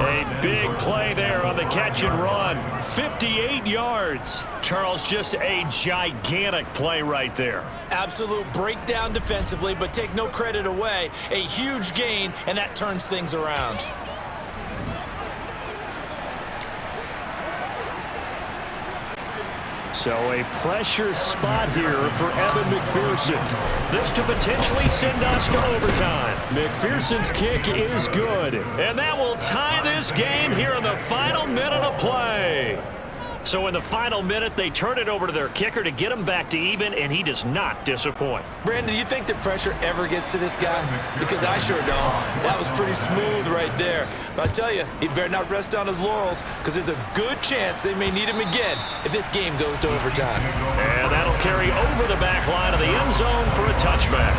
A big play there on the catch and run. 58 yards. Charles, just a gigantic play right there. Absolute breakdown defensively, but take no credit away. A huge gain, and that turns things around. So a pressure spot here for Evan McPherson. This to potentially send us to overtime. McPherson's kick is good. And that will tie this game here in the final minute of play. So in the final minute, they turn it over to their kicker to get him back to even, and he does not disappoint. Brandon, do you think the pressure ever gets to this guy? Because I sure don't. That was pretty smooth right there. But I tell you, he better not rest on his laurels, because there's a good chance they may need him again if this game goes to overtime. And that'll carry over the back line of the end zone for a touchback.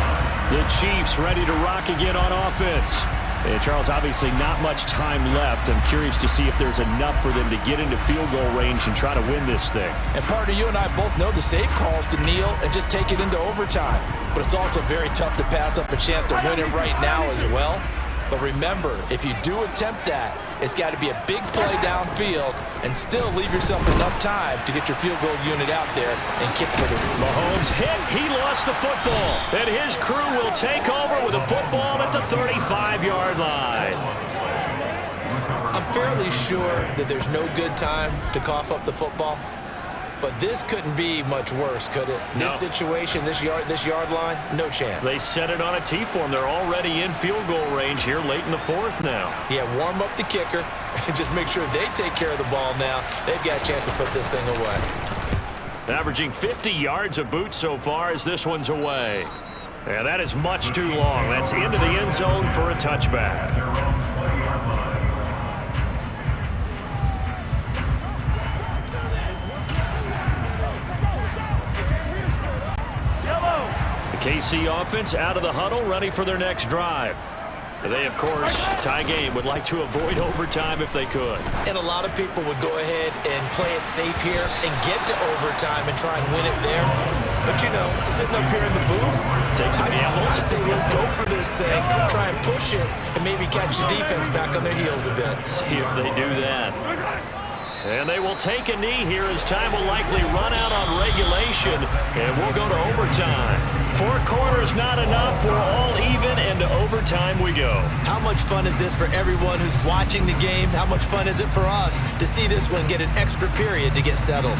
The Chiefs ready to rock again on offense. And Charles, obviously not much time left. I'm curious to see if there's enough for them to get into field goal range and try to win this thing. And partner, you and I both know the safe calls to kneel and just take it into overtime. But it's also very tough to pass up a chance to win it right now as well. But remember, if you do attempt that, it's got to be a big play downfield and still leave yourself enough time to get your field goal unit out there and kick for the Mahomes hit. He lost the football. And his crew will take over with a football at the 35-yard line. I'm fairly sure that there's no good time to cough up the football. But this couldn't be much worse, could it? No. This situation, this yard line, no chance. They set it on a T-form. They're already in field goal range here late in the fourth now. Yeah, warm up the kicker and just make sure they take care of the ball now. They've got a chance to put this thing away. Averaging 50 yards a boot so far as this one's away. And that is much too long. That's into the end zone for a touchback. KC offense out of the huddle, ready for their next drive. They, of course, tie game, would like to avoid overtime if they could. And a lot of people would go ahead and play it safe here and get to overtime and try and win it there. But, you know, sitting up here in the booth, take some gambles. I say let's go for this thing, try and push it, and maybe catch the defense back on their heels a bit. See if they do that. And they will take a knee here as time will likely run out on regulation, and we'll go to overtime. 4 quarters not enough. We're all even, and to overtime we go. How much fun is this for everyone who's watching the game? How much fun is it for us to see this one get an extra period to get settled?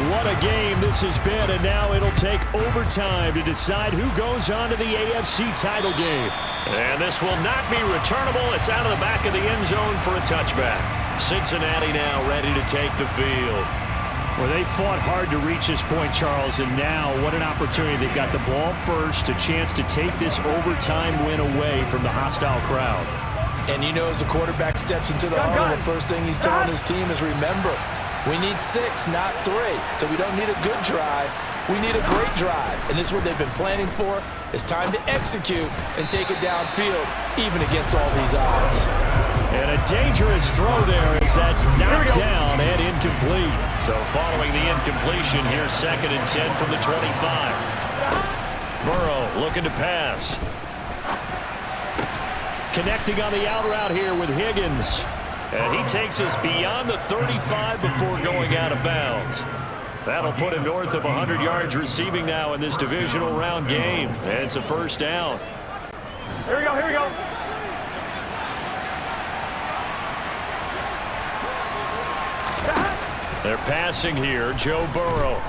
What a game this has been, and now it'll take overtime to decide who goes on to the AFC title game. And this will not be returnable. It's out of the back of the end zone for a touchback. Cincinnati now ready to take the field. Well, they fought hard to reach this point, Charles, and now what an opportunity. They've got the ball first, a chance to take this overtime win away from the hostile crowd. And you know, as the quarterback steps into the huddle, the first thing he's telling his team is, remember, we need 6, not 3. So we don't need a good drive. We need a great drive. And this is what they've been planning for. It's time to execute and take it downfield, even against all these odds. And a dangerous throw there as that's knocked down and incomplete. So following the incompletion, here's 2nd and 10 from the 25. Burrow looking to pass. Connecting on the out route here with Higgins. And he takes us beyond the 35 before going out of bounds. That'll put him north of 100 yards receiving now in this divisional round game. And it's a first down. Here we go, here we go. They're passing here. Joe Burrow.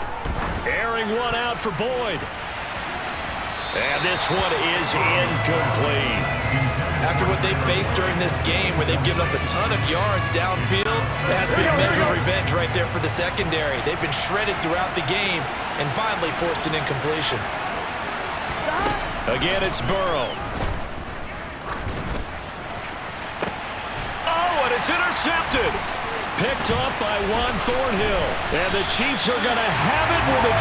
Airing one out for Boyd. And this one is incomplete. After what they've faced during this game, where they've given up a ton of yards downfield, it has to be a measure of revenge right there for the secondary. They've been shredded throughout the game and finally forced an incompletion. Again, it's Burrow. Oh, and it's intercepted. Picked off by Juan Thornhill. And the Chiefs are going to have it with a